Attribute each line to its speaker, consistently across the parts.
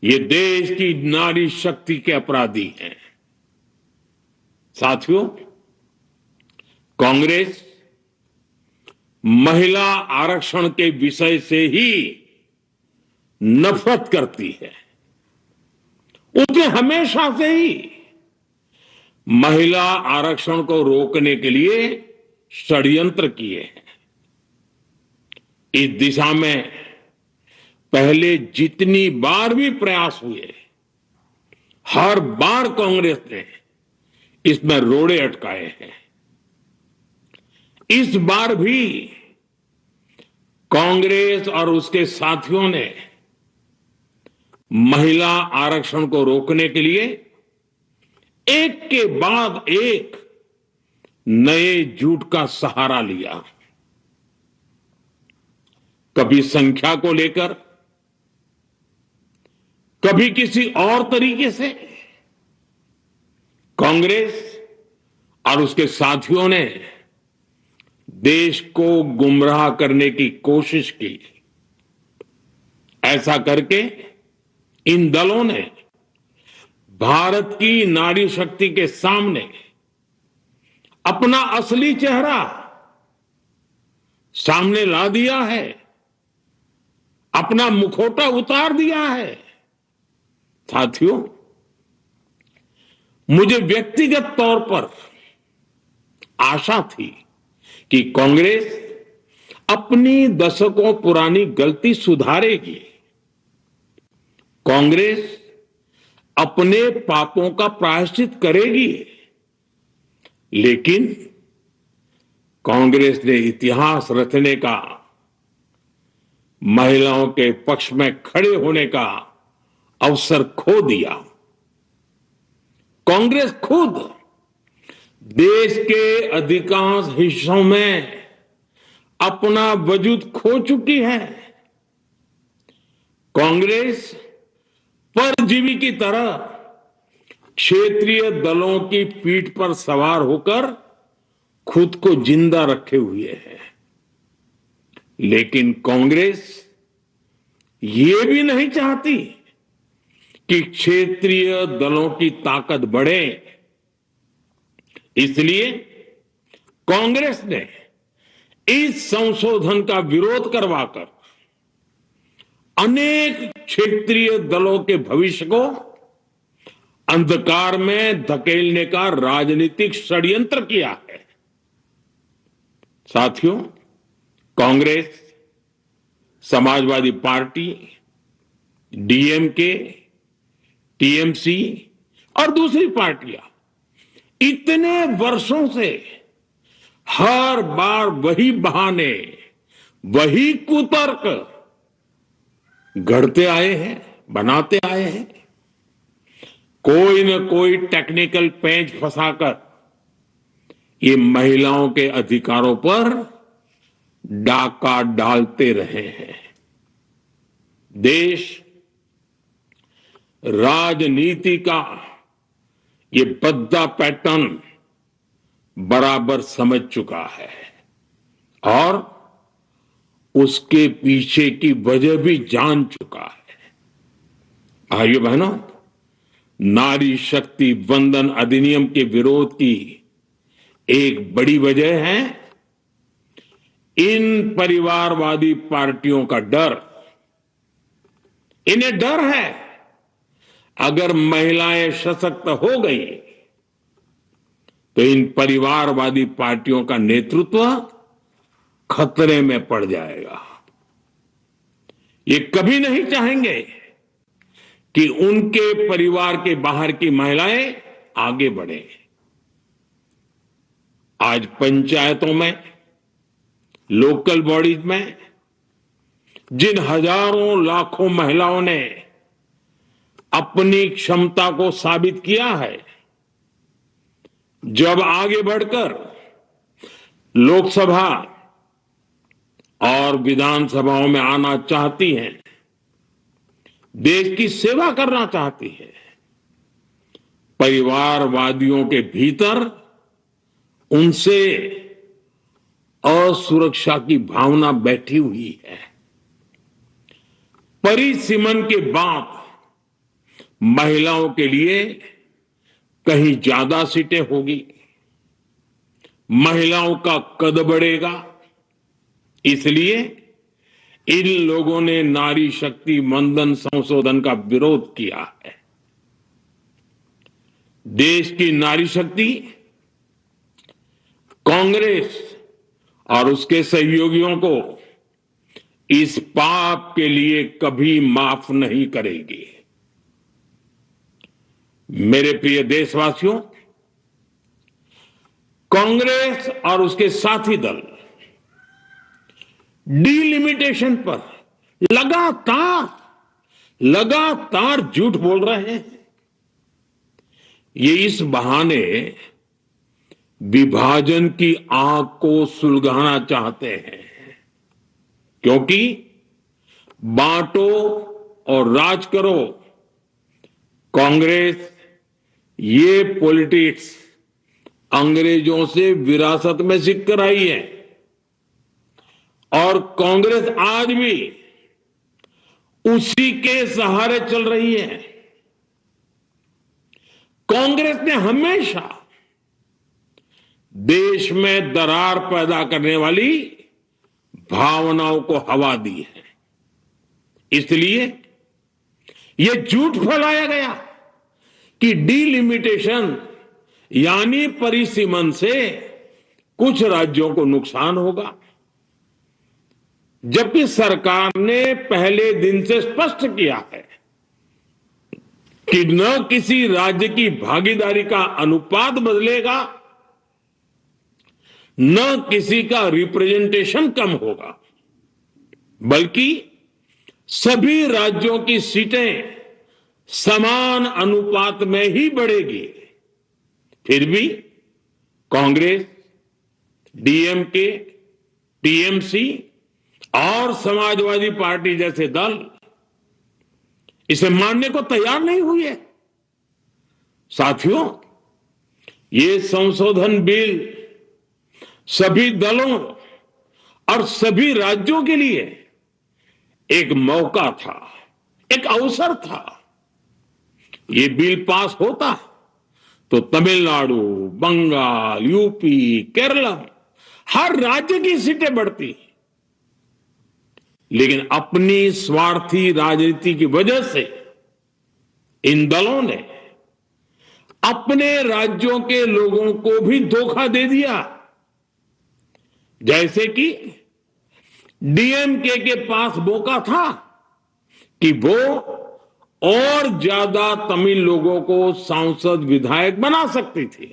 Speaker 1: ये देश की नारी शक्ति के अपराधी हैं। साथियों, कांग्रेस महिला आरक्षण के विषय से ही नफरत करती है। उसने हमेशा से ही महिला आरक्षण को रोकने के लिए षड्यंत्र किए हैं। इस दिशा में पहले जितनी बार भी प्रयास हुए, हर बार कांग्रेस ने इसमें रोड़े अटकाए हैं। इस बार भी कांग्रेस और उसके साथियों ने महिला आरक्षण को रोकने के लिए एक के बाद एक नए झूठ का सहारा लिया। कभी संख्या को लेकर, कभी किसी और तरीके से कांग्रेस और उसके साथियों ने देश को गुमराह करने की कोशिश की। ऐसा करके इन दलों ने भारत की नारी शक्ति के सामने अपना असली चेहरा सामने ला दिया है, अपना मुखौटा उतार दिया है। साथियों, मुझे व्यक्तिगत तौर पर आशा थी कि कांग्रेस अपनी दशकों पुरानी गलती सुधारेगी। कांग्रेस अपने पापों का प्रायश्चित करेगी। लेकिन कांग्रेस ने इतिहास रचने का, महिलाओं के पक्ष में खड़े होने का अवसर खो दिया। कांग्रेस खुद देश के अधिकांश हिस्सों में अपना वजूद खो चुकी है। कांग्रेस परजीवी की तरह क्षेत्रीय दलों की पीठ पर सवार होकर खुद को जिंदा रखे हुए है। लेकिन कांग्रेस ये भी नहीं चाहती कि क्षेत्रीय दलों की ताकत बढ़े। इसलिए कांग्रेस ने इस संशोधन का विरोध करवाकर अनेक क्षेत्रीय दलों के भविष्य को अंधकार में धकेलने का राजनीतिक षड्यंत्र किया है। साथियों, Congress, Samajwadi party, DMK, TMC और दूसरी पार्टियां इतने वर्षों से हर बार वही बहाने, वही कुतर्क गढ़ते आए हैं, बनाते आए हैं। कोई न कोई टेक्निकल पेंच फंसाकर ये महिलाओं के अधिकारों पर डाका डालते रहे हैं। देश राजनीति का ये भद्दा पैटर्न बराबर समझ चुका है और उसके पीछे की वजह भी जान चुका है। भाइयों बहनों, नारी शक्ति वंदन अधिनियम के विरोध की एक बड़ी वजह है इन परिवारवादी पार्टियों का डर। इन्हें डर है अगर महिलाएं सशक्त हो गई तो इन परिवारवादी पार्टियों का नेतृत्व खतरे में पड़ जाएगा। ये कभी नहीं चाहेंगे कि उनके परिवार के बाहर की महिलाएं आगे बढ़े। आज पंचायतों में, लोकल बॉडीज में जिन हजारों लाखों महिलाओं ने अपनी क्षमता को साबित किया है, जब आगे बढ़कर लोकसभा और विधानसभाओं में आना चाहती हैं, देश की सेवा करना चाहती है, परिवारवादियों के भीतर उनसे असुरक्षा की भावना बैठी हुई है। परिसीमन के बाद महिलाओं के लिए कहीं ज्यादा सीटें होगी, महिलाओं का कद बढ़ेगा। इसलिए इन लोगों ने नारी शक्ति वंदन संशोधन का विरोध किया है। देश की नारी शक्ति कांग्रेस और उसके सहयोगियों को इस पाप के लिए कभी माफ नहीं करेगी। मेरे प्रिय देशवासियों, कांग्रेस और उसके साथी दल डिलिमिटेशन पर लगातार झूठ बोल रहे हैं। ये इस बहाने विभाजन की आग को सुलगाना चाहते हैं, क्योंकि बांटो और राज करो, कांग्रेस ये पॉलिटिक्स अंग्रेजों से विरासत में सीख कर आई है और कांग्रेस आज भी उसी के सहारे चल रही है। कांग्रेस ने हमेशा देश में दरार पैदा करने वाली भावनाओं को हवा दी है। इसलिए यह झूठ फैलाया गया कि डिलिमिटेशन यानी परिसीमन से कुछ राज्यों को नुकसान होगा, जबकि सरकार ने पहले दिन से स्पष्ट किया है कि न किसी राज्य की भागीदारी का अनुपात बदलेगा, न किसी का रिप्रेजेंटेशन कम होगा, बल्कि सभी राज्यों की सीटें समान अनुपात में ही बढ़ेगी। फिर भी कांग्रेस, डीएमके, टीएमसी और समाजवादी पार्टी जैसे दल इसे मानने को तैयार नहीं हुए। साथियों, ये संशोधन बिल सभी दलों और सभी राज्यों के लिए एक मौका था, एक अवसर था। ये बिल पास होता तो तमिलनाडु, बंगाल, यूपी, केरला हर राज्य की सीटें बढ़ती, लेकिन अपनी स्वार्थी राजनीति की वजह से इन दलों ने अपने राज्यों के लोगों को भी धोखा दे दिया। जैसे कि डीएमके के पास मौका था कि वो और ज्यादा तमिल लोगों को सांसद विधायक बना सकती थी,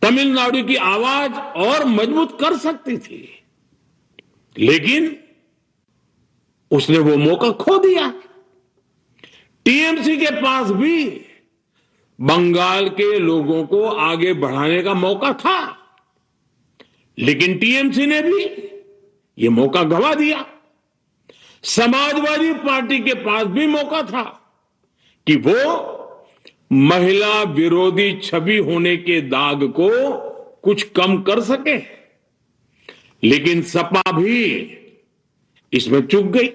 Speaker 1: तमिलनाडु की आवाज और मजबूत कर सकती थी, लेकिन उसने वो मौका खो दिया। टीएमसी के पास भी बंगाल के लोगों को आगे बढ़ाने का मौका था, लेकिन टीएमसी ने भी ये मौका गंवा दिया। समाजवादी पार्टी के पास भी मौका था कि वो महिला विरोधी छवि होने के दाग को कुछ कम कर सके, लेकिन सपा भी इसमें चूक गई।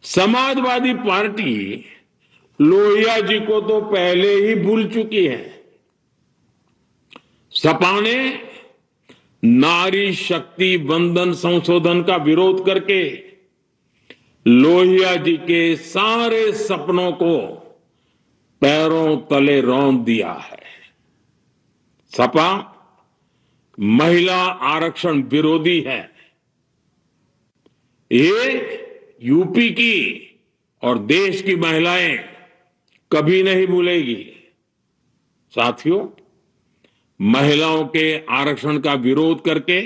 Speaker 1: समाजवादी पार्टी लोहिया जी को तो पहले ही भूल चुकी है। सपा ने नारी शक्ति वंदन संशोधन का विरोध करके लोहिया जी के सारे सपनों को पैरों तले रौंद दिया है। सपा महिला आरक्षण विरोधी है। ये यूपी की और देश की महिलाएं कभी नहीं भूलेगी। साथियों, महिलाओं के आरक्षण का विरोध करके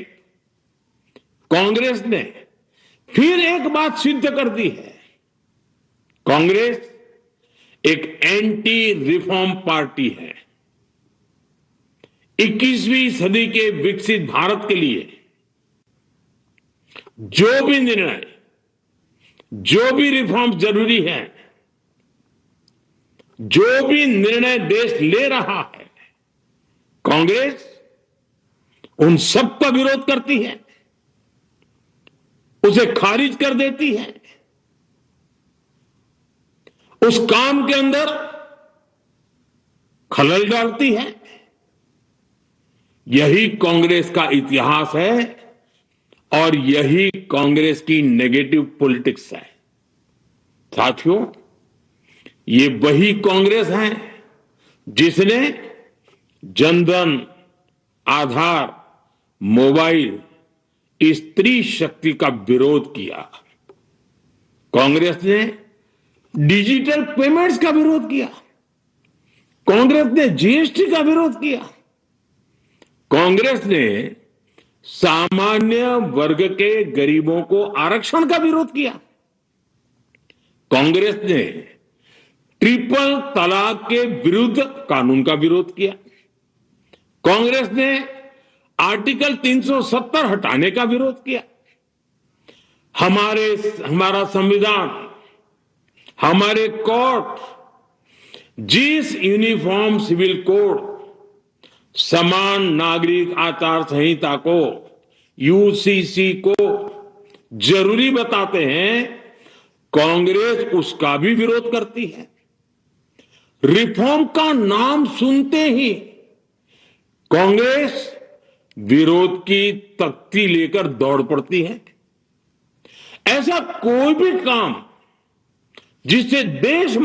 Speaker 1: कांग्रेस ने फिर एक बात सिद्ध कर दी है। कांग्रेस एक एंटी रिफॉर्म पार्टी है। 21वीं सदी के विकसित भारत के लिए जो भी निर्णय, जो भी रिफॉर्म जरूरी है, जो भी निर्णय देश ले रहा है, कांग्रेस उन सब का विरोध करती है, उसे खारिज कर देती है। उस काम के अंदर खलल डालती है। यही कांग्रेस का इतिहास है और यही कांग्रेस की नेगेटिव पॉलिटिक्स है। साथियों, ये वही कांग्रेस है जिसने जनधन, आधार, मोबाइल, स्त्री शक्ति का विरोध किया। कांग्रेस ने डिजिटल पेमेंट्स का विरोध किया। कांग्रेस ने जीएसटी का विरोध किया। कांग्रेस ने सामान्य वर्ग के गरीबों को आरक्षण का विरोध किया। कांग्रेस ने ट्रिपल तलाक के विरुद्ध कानून का विरोध किया। कांग्रेस ने आर्टिकल 370 हटाने का विरोध किया। हमारा संविधान, हमारे कोर्ट जिस यूनिफॉर्म सिविल कोड, समान नागरिक आचार संहिता को, यूसीसी को जरूरी बताते हैं, कांग्रेस उसका भी विरोध करती है। रिफॉर्म का नाम सुनते ही कांग्रेस विरोध की तख्ती लेकर दौड़ पड़ती है। ऐसा कोई भी काम जिससे देश